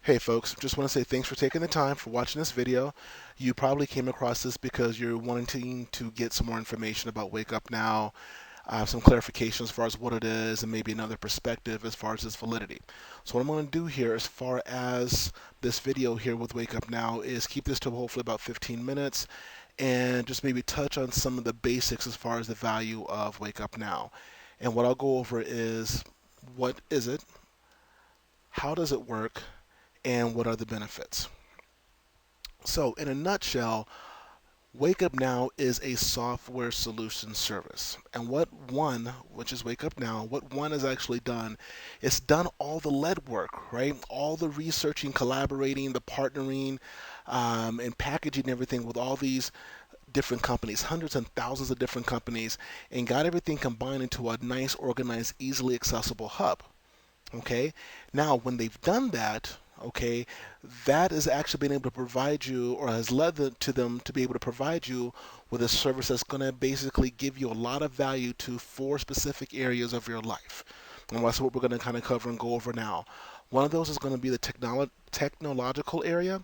Hey folks, just want to say thanks for taking the time for watching this video. You probably came across this because you're wanting to get some more information about Wake Up Now, some clarification as far as what it is, and maybe another perspective as far as its validity. So what I'm going to do here as far as this video here with Wake Up Now is keep this to hopefully about 15 minutes and just maybe touch on some of the basics as far as the value of Wake Up Now. And what I'll go over is what is it, how does it work, and what are the benefits. So, in a nutshell, Wake Up Now is a software solution service. And what one, which is Wake Up Now, what one has actually done, it's done all the lead work, right? All the researching, collaborating, the partnering, and packaging everything with all these different companies, hundreds and thousands of different companies, and got everything combined into a nice, organized, easily accessible hub. Okay, now when they've done that, okay, that is actually being able to provide you, or has led to them to be able to provide you with a service that's going to basically give you a lot of value to four specific areas of your life. And that's what we're going to kind of cover and go over now. One of those is going to be the technological area.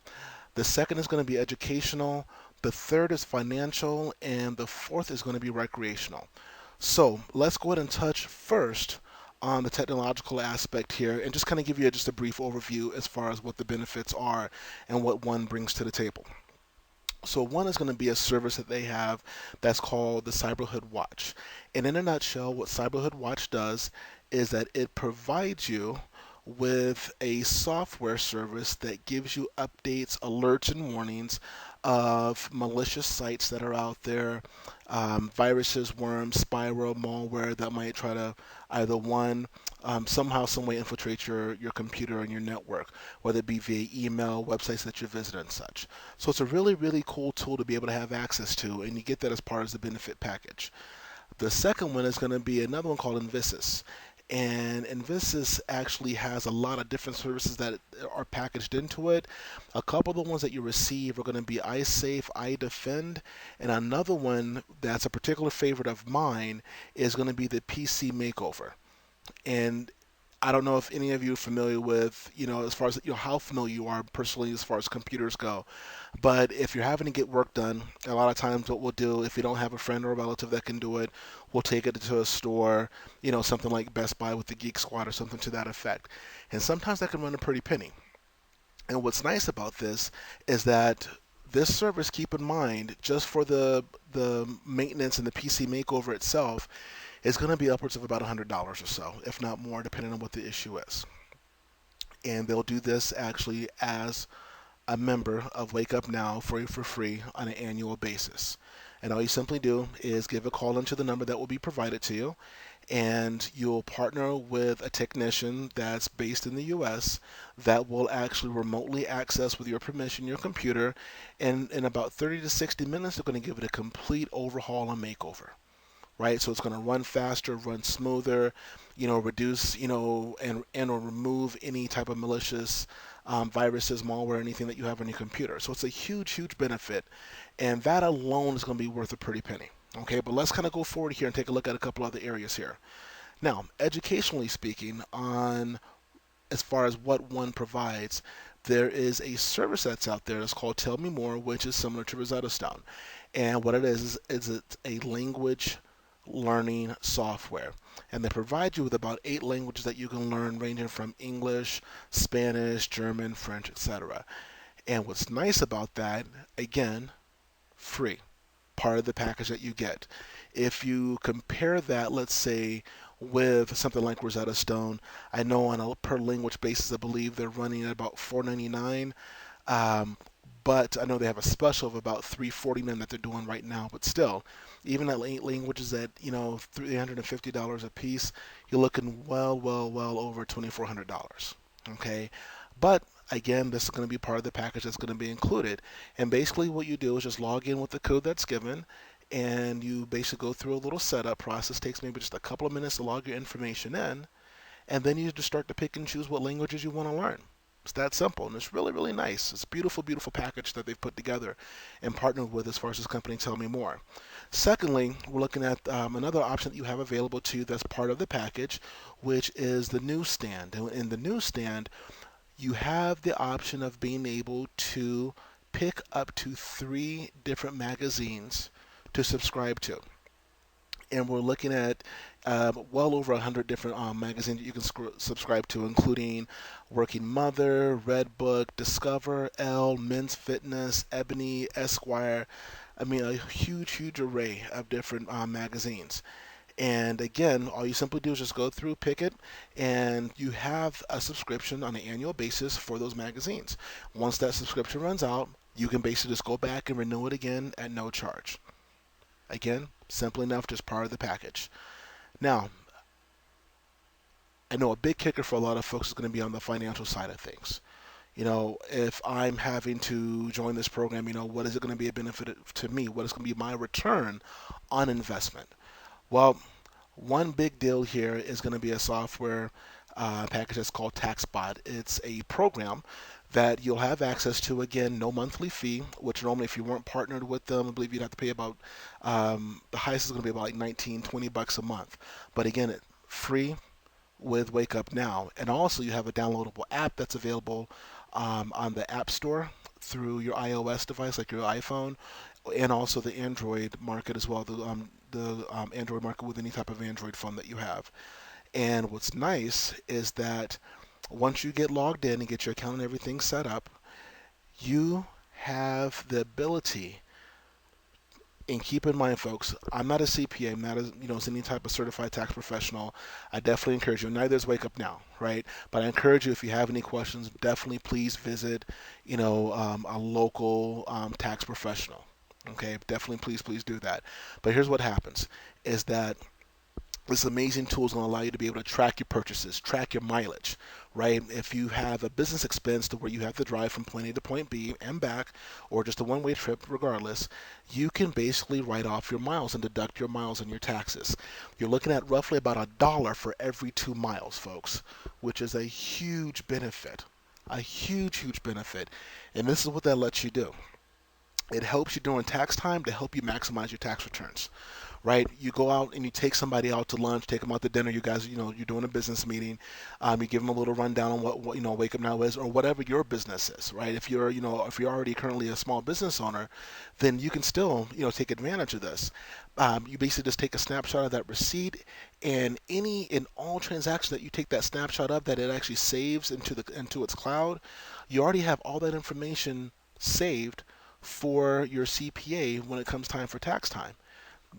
The second is going to be educational. The third is financial. And the fourth is going to be recreational. So let's go ahead and touch first on the technological aspect here and just kind of give you just a brief overview as far as what the benefits are and what one brings to the table. So one is going to be a service that they have that's called the Cyberhood Watch. And in a nutshell, what Cyberhood Watch does is that it provides you with a software service that gives you updates, alerts, and warnings of malicious sites that are out there, viruses, worms, spyware, malware that might try to either one, somehow, some way infiltrate your computer and your network, whether it be via email, websites that you visit, and such. So it's a really, really cool tool to be able to have access to, and you get that as part of the benefit package. The second one is going to be another one called Invisys. And Invisys actually has a lot of different services that are packaged into it. A couple of the ones that you receive are going to be iSafe, iDefend, and another one that's a particular favorite of mine is going to be the PC Makeover. And I don't know if any of you are familiar with, as far as how familiar you are personally as far as computers go. But if you're having to get work done, a lot of times what we'll do, if you don't have a friend or a relative that can do it, we'll take it to a store, something like Best Buy with the Geek Squad or something to that effect. And sometimes that can run a pretty penny. And what's nice about this is that this service, keep in mind, just for the maintenance and the PC makeover itself, is going to be upwards of about $100 or so, if not more, depending on what the issue is. And they'll do this actually as a member of Wake Up Now for you for free on an annual basis. And all you simply do is give a call into the number that will be provided to you, and you'll partner with a technician that's based in the US that will actually remotely access with your permission your computer, and in about 30 to 60 minutes they're going to give it a complete overhaul and makeover, right? So it's going to run faster, run smoother, reduce, and or remove any type of malicious viruses, malware, anything that you have on your computer. So it's a huge, huge benefit, and that alone is going to be worth a pretty penny. Okay, but let's kind of go forward here and take a look at a couple other areas here. Now, educationally speaking, on as far as what one provides, there is a service that's out there that's called Tell Me More, which is similar to Rosetta Stone. And what it is it's a language learning software. And they provide you with about 8 languages that you can learn, ranging from English, Spanish, German, French, etc. And what's nice about that, again, free, part of the package that you get. If you compare that, let's say, with something like Rosetta Stone, I know on a per language basis, I believe they're running at about $4.99. Um, but I know they have a special of about $3.49 that they're doing right now. But still, even at 8 languages at $350 a piece, you're looking well over $2,400. Okay, but again, this is going to be part of the package that's going to be included. And basically, what you do is just log in with the code that's given, and you basically go through a little setup process. It takes maybe just a couple of minutes to log your information in, and then you just start to pick and choose what languages you want to learn. It's that simple, and it's really, really nice. It's a beautiful, beautiful package that they've put together and partnered with as far as this company Tell Me More. Secondly, we're looking at another option that you have available to you that's part of the package, which is the newsstand. And in the newsstand, you have the option of being able to pick up to 3 different magazines to subscribe to. And we're looking at well over 100 different magazines that you can subscribe to, including Working Mother, Red Book, Discover, Elle, Men's Fitness, Ebony, Esquire. I mean, a huge, huge array of different magazines. And again, all you simply do is just go through, pick it, and you have a subscription on an annual basis for those magazines. Once that subscription runs out, you can basically just go back and renew it again at no charge. Again, simple enough, just part of the package. Now, I know a big kicker for a lot of folks is going to be on the financial side of things. If I'm having to join this program, what is it going to be a benefit to me? What is going to be my return on investment? Well, one big deal here is going to be a software package that's called TaxBot. It's a program that you'll have access to, again, no monthly fee, which normally if you weren't partnered with them, I believe you'd have to pay about, the highest is going to be about like 19, $20 a month. But again, free with Wake Up Now. And also you have a downloadable app that's available on the App Store through your iOS device, like your iPhone, and also the Android market as well, the Android market with any type of Android phone that you have. And what's nice is that once you get logged in and get your account and everything set up, you have the ability. And keep in mind, folks, I'm not a CPA. I'm not as any type of certified tax professional. I definitely encourage you. Neither is Wake Up Now, right? But I encourage you, if you have any questions, definitely please visit, a local tax professional. Okay, definitely please do that. But here's what happens: is that this amazing tool is going to allow you to be able to track your purchases, track your mileage, right? If you have a business expense to where you have to drive from point A to point B and back, or just a one-way trip, regardless, you can basically write off your miles and deduct your miles in your taxes. You're looking at roughly about $1 for every 2 miles, folks, which is a huge benefit. A huge, huge benefit. And this is what that lets you do. It helps you during tax time to help you maximize your tax returns, right? You go out and you take somebody out to lunch, take them out to dinner. You guys, you're doing a business meeting. You give them a little rundown on what Wake Up Now is, or whatever your business is, right? If you're already currently a small business owner, then you can still, take advantage of this. You basically just take a snapshot of that receipt, and in all transactions that you take that snapshot of, that it actually saves into its cloud. You already have all that information saved for your CPA when it comes time for tax time.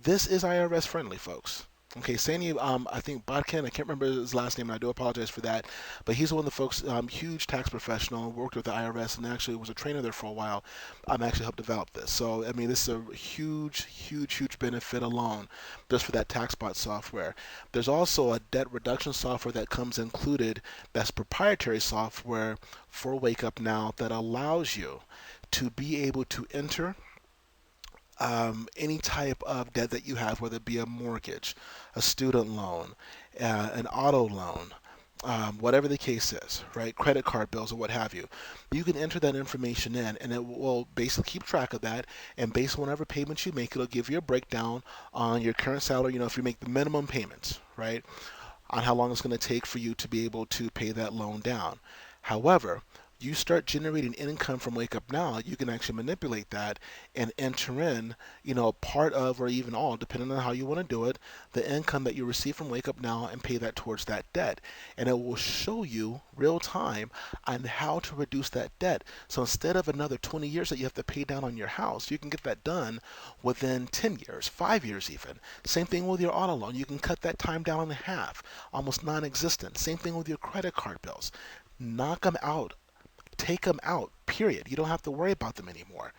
This is IRS friendly, folks. Okay, Sandy, I think Bodkin, I can't remember his last name, and I do apologize for that, but he's one of the folks, huge tax professional, worked with the IRS, and actually was a trainer there for a while. Actually helped develop this. So, I mean, this is a huge, huge, huge benefit alone just for that TaxBot software. There's also a debt reduction software that comes included that's proprietary software for Wake Up Now that allows you to be able to enter any type of debt that you have, whether it be a mortgage, a student loan, an auto loan, whatever the case is, right? Credit card bills or what have you. You can enter that information in, and it will basically keep track of that. And based on whatever payments you make, it'll give you a breakdown on your current salary. If you make the minimum payments, right, on how long it's going to take for you to be able to pay that loan down. However, you start generating income from Wake Up Now, you can actually manipulate that and enter in, part of, or even all, depending on how you want to do it, the income that you receive from Wake Up Now, and pay that towards that debt. And it will show you real time on how to reduce that debt. So instead of another 20 years that you have to pay down on your house, you can get that done within 10 years, 5 years even. Same thing with your auto loan. You can cut that time down in half, almost non-existent. Same thing with your credit card bills. Knock them out. Take them out, period. You don't have to worry about them anymore.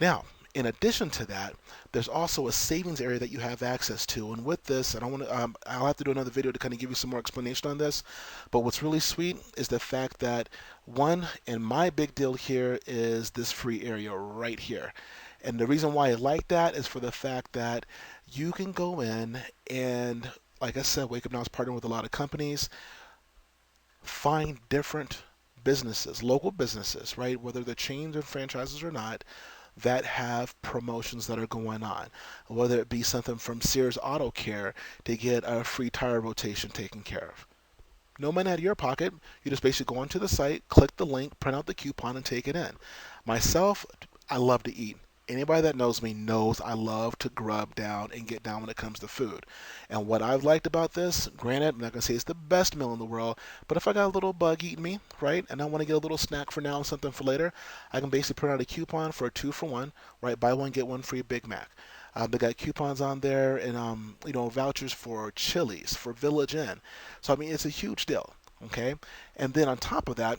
Now, in addition to that, there's also a savings area that you have access to. And with this, I'll have to do another video to kind of give you some more explanation on this. But what's really sweet is the fact that, one, and my big deal here is this free area right here. And the reason why I like that is for the fact that you can go in and, like I said, Wake Up Now is partnering with a lot of companies, find different businesses, local businesses, right, whether they're chains or franchises or not, that have promotions that are going on, whether it be something from Sears Auto Care to get a free tire rotation taken care of. No money out of your pocket. You just basically go onto the site, click the link, print out the coupon, and take it in. Myself, I love to eat. Anybody that knows me knows I love to grub down and get down when it comes to food. And what I've liked about this, granted, I'm not going to say it's the best meal in the world, but if I got a little bug eating me, right, and I want to get a little snack for now and something for later, I can basically print out a coupon for a 2-for-1, right, buy one, get one free Big Mac. They got coupons on there and vouchers for Chili's, for Village Inn. So I mean it's a huge deal. Okay, and then on top of that,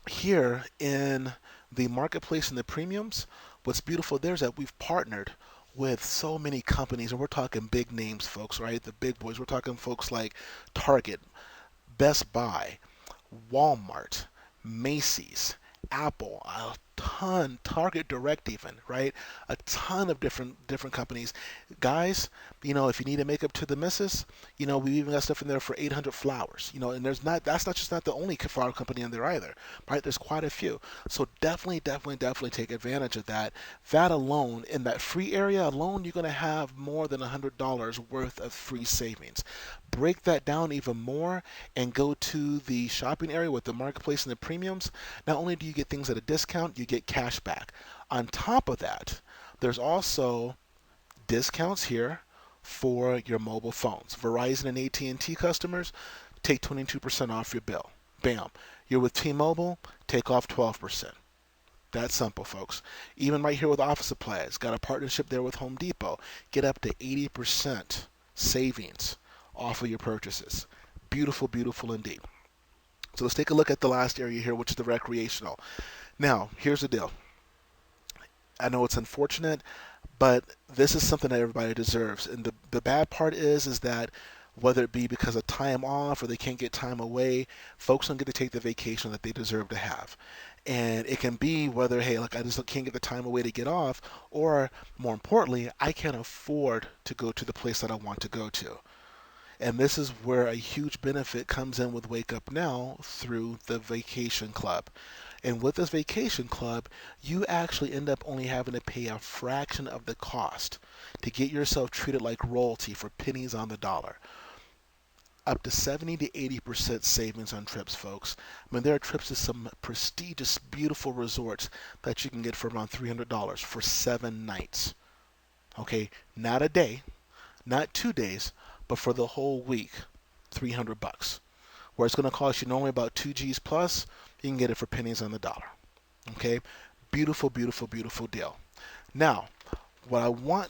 here in the marketplace and the premiums, what's beautiful there is that we've partnered with so many companies, and we're talking big names, folks, right? The big boys. We're talking folks like Target, Best Buy, Walmart, Macy's, Apple, a ton, Target Direct even, right? A ton of different companies. Guys, if you need to make up to the missus, we even got stuff in there for 800 flowers, and that's not the only flower company in there either, right? There's quite a few. So definitely take advantage of that. That alone, in that free area alone, you're going to have more than $100 worth of free savings. Break that down even more and go to the shopping area with the marketplace and the premiums. Not only do you get things at a discount, you get cash back. On top of that, there's also discounts here for your mobile phones. Verizon and AT&T customers take 22% off your bill. Bam. You're with T-Mobile, take off 12%. That's simple, folks. Even right here with office supplies, got a partnership there with Home Depot. Get up to 80% savings off of your purchases. Beautiful, beautiful indeed. So let's take a look at the last area here, which is the recreational. Now, here's the deal. I know it's unfortunate, but this is something that everybody deserves. And the bad part is that whether it be because of time off or they can't get time away, folks don't get to take the vacation that they deserve to have. And it can be whether, hey, look, I just can't get the time away to get off, or more importantly, I can't afford to go to the place that I want to go to. And this is where a huge benefit comes in with Wake Up Now through the Vacation Club. And with this Vacation Club, you actually end up only having to pay a fraction of the cost to get yourself treated like royalty for pennies on the dollar. Up to 70 to 80% savings on trips, folks. I mean, there are trips to some prestigious, beautiful resorts that you can get for around $300 for 7 nights. Okay, not a day, not 2 days, but for the whole week, $300. Where it's going to cost you normally about 2 G's plus, you can get it for pennies on the dollar. Okay, beautiful, beautiful, beautiful deal. Now, what I want,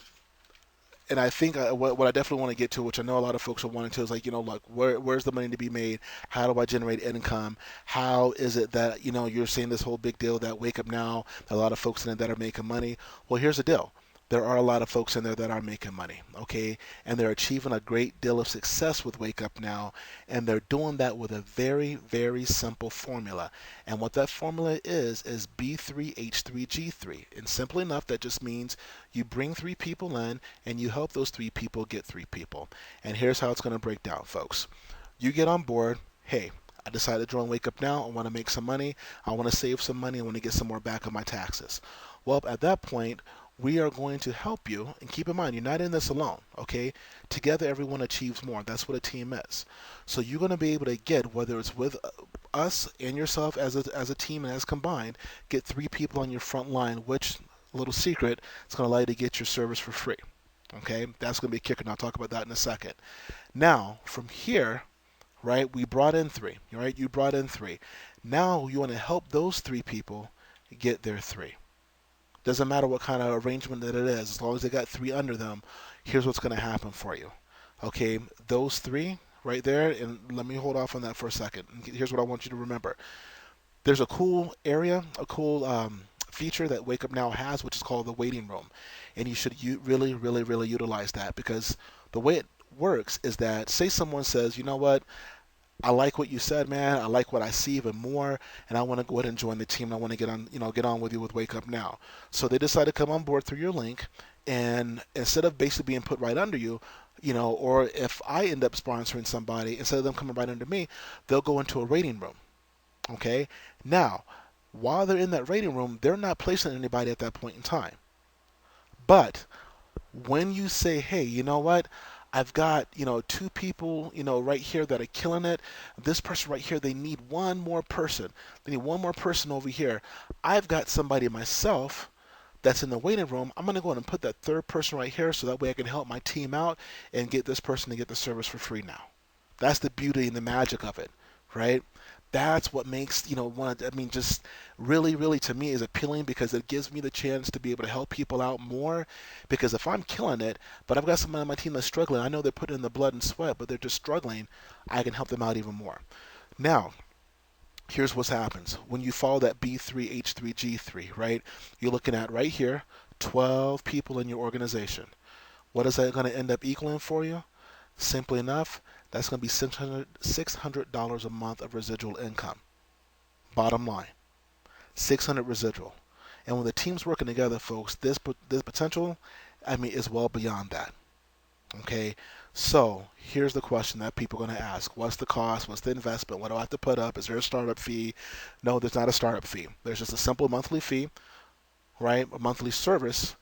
and I think what I definitely want to get to, which I know a lot of folks are wanting to, is like, like where's the money to be made? How do I generate income? How is it that, you're seeing this whole big deal that Wake Up Now, a lot of folks in it that are making money? Well, here's the deal. There are a lot of folks in there that are making money, okay? And they're achieving a great deal of success with Wake Up Now, and they're doing that with a very, very simple formula. And what that formula is B3H3G3. And simple enough, that just means you bring 3 people in and you help those 3 people get 3 people. And here's how it's going to break down, folks. You get on board, hey, I decided to join Wake Up Now. I want to make some money. I want to save some money. I want to get some more back on my taxes. Well, at that point, we are going to help you. And keep in mind, you're not in this alone, okay? Together, everyone achieves more. That's what a team is. So you're going to be able to get, whether it's with us and yourself as a team and as combined, get 3 people on your front line, which, a little secret, it's going to allow you to get your service for free. Okay? That's going to be a kicker, and I'll talk about that in a second. Now, from here, right, we brought in 3. Right? You brought in 3. Now you want to help those 3 people get their 3. Doesn't matter what kind of arrangement that it is, as long as they got 3 under them, here's what's going to happen for you. Okay, those 3 right there, and let me hold off on that for a second. Here's what I want you to remember. There's a cool area, a cool feature that Wake Up Now has, which is called the waiting room. And you should really, really, really utilize that, because the way it works is that, say someone says, you know what, I like what you said, man. I like what I see even more, and I want to go ahead and join the team. I want to get on with you with Wake Up Now. So they decide to come on board through your link, and instead of basically being put right under you, or if I end up sponsoring somebody, instead of them coming right under me, they'll go into a rating room. Okay. Now, while they're in that rating room, they're not placing anybody at that point in time. But when you say, hey, you know what? I've got, two people, right here that are killing it. This person right here, they need one more person. They need one more person over here. I've got somebody myself that's in the waiting room. I'm going to go ahead and put that third person right here so that way I can help my team out and get this person to get the service for free now. That's the beauty and the magic of it, right? That's what makes, just really, really to me is appealing because it gives me the chance to be able to help people out more. Because if I'm killing it, but I've got someone on my team that's struggling, I know they're putting in the blood and sweat, but they're just struggling, I can help them out even more. Now, here's what happens when you follow that B3H3G3, right? You're looking at right here, 12 people in your organization. What is that going to end up equaling for you? Simply enough, that's going to be $600 a month of residual income. Bottom line, 600 residual. And when the team's working together, folks, this potential, is well beyond that. Okay, so here's the question that people are going to ask. What's the cost? What's the investment? What do I have to put up? Is there a startup fee? No, there's not a startup fee. There's just a simple monthly fee, right? A monthly service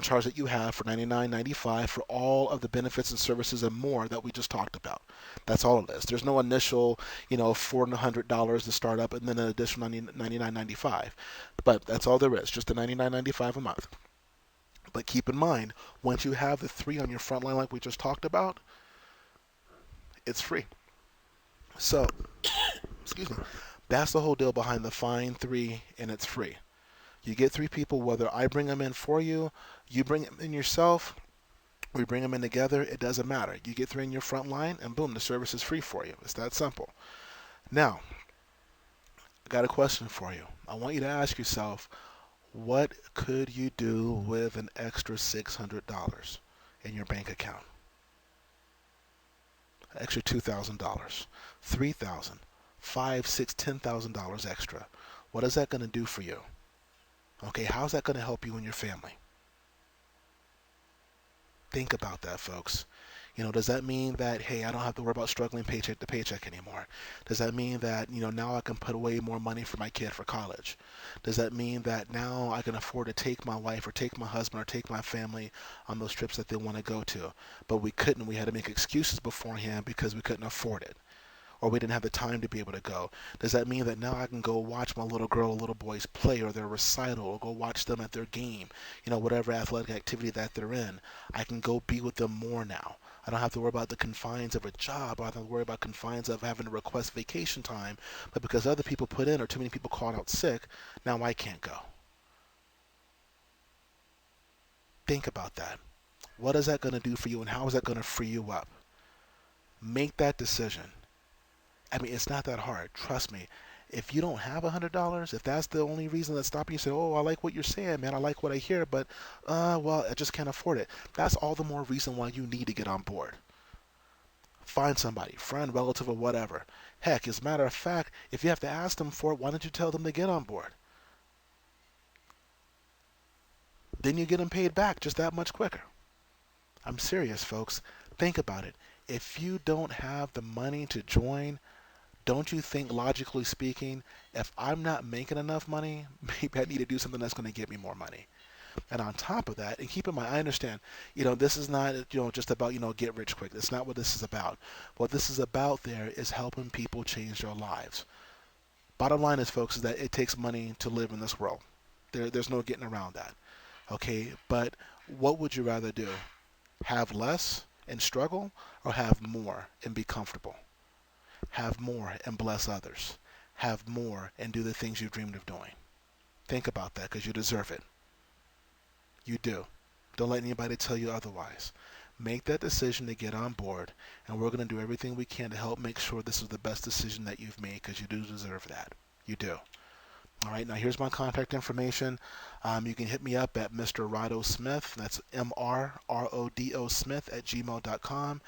charge that you have for $99.95 for all of the benefits and services and more that we just talked about. That's all it is. There's no initial, $400 to start up and then an additional $99.95. But that's all there is, just the $99.95 a month. But keep in mind, once you have the three on your front line like we just talked about, it's free. So, excuse me, that's the whole deal behind the Find 3 and it's free. You get three people, whether I bring them in for you, you bring them in yourself, we bring them in together, it doesn't matter. You get three in your front line and boom, the service is free for you. It's that simple. Now, I got a question for you. I want you to ask yourself, what could you do with an extra $600 in your bank account? An extra $2,000, $3,000, $5,000, $6,000, $10,000 extra. What is that going to do for you? Okay, how's that going to help you and your family? Think about that, folks. Does that mean that, hey, I don't have to worry about struggling paycheck to paycheck anymore? Does that mean that, now I can put away more money for my kid for college? Does that mean that now I can afford to take my wife or take my husband or take my family on those trips that they want to go to? But we couldn't. We had to make excuses beforehand because we couldn't afford it, or we didn't have the time to be able to go? Does that mean that now I can go watch my little girl or little boys play or their recital or go watch them at their game, whatever athletic activity that they're in? I can go be with them more now. I don't have to worry about the confines of a job. I don't have to worry about confines of having to request vacation time. But because other people put in or too many people called out sick, now I can't go. Think about that. What is that going to do for you and how is that going to free you up? Make that decision. It's not that hard. Trust me. If you don't have $100, if that's the only reason that's stopping you, say, oh, I like what you're saying, man. I like what I hear, but, well, I just can't afford it. That's all the more reason why you need to get on board. Find somebody, friend, relative, or whatever. Heck, as a matter of fact, if you have to ask them for it, why don't you tell them to get on board? Then you get them paid back just that much quicker. I'm serious, folks. Think about it. If you don't have the money to join, don't you think, logically speaking, if I'm not making enough money, maybe I need to do something that's going to get me more money? And on top of that, and keep in mind, I understand, this is not, just about, get rich quick. That's not what this is about. What this is about there is helping people change their lives. Bottom line is, folks, is that it takes money to live in this world. There's no getting around that. Okay, but what would you rather do? Have less and struggle, or have more and be comfortable? Have more and bless others. Have more and do the things you dreamed of doing. Think about that because you deserve it. You do. Don't let anybody tell you otherwise. Make that decision to get on board, and we're going to do everything we can to help make sure this is the best decision that you've made because you do deserve that. You do. All right, now here's my contact information. You can hit me up at Mr. Rodo Smith. That's MRRODO Smith at gmail.com.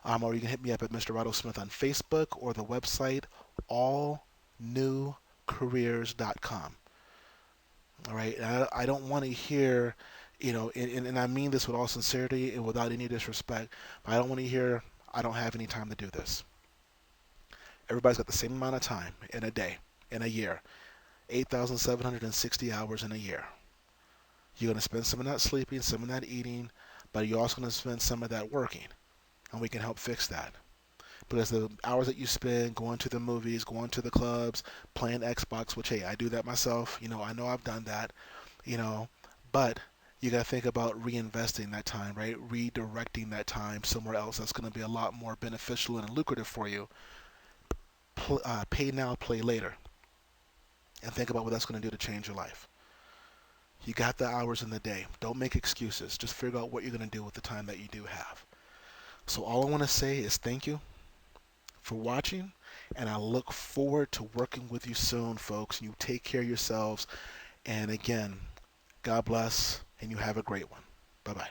Or you can hit me up at Mr. Rodney Smith on Facebook or the website allnewcareers.com. All right, and I don't want to hear, and I mean this with all sincerity and without any disrespect, but I don't want to hear, I don't have any time to do this. Everybody's got the same amount of time in a day, in a year, 8,760 hours in a year. You're going to spend some of that sleeping, some of that eating, but you're also going to spend some of that working. and we can help fix that. Because the hours that you spend going to the movies, going to the clubs, playing Xbox, which, hey, I do that myself. I know I've done that, you know, but you got to think about reinvesting that time, right? Redirecting that time somewhere else that's going to be a lot more beneficial and lucrative for you. Pay now, play later. And think about what that's going to do to change your life. You got the hours in the day. Don't make excuses. Just figure out what you're going to do with the time that you do have. So all I want to say is thank you for watching, and I look forward to working with you soon, folks. You take care of yourselves, and again, God bless, and you have a great one. Bye-bye.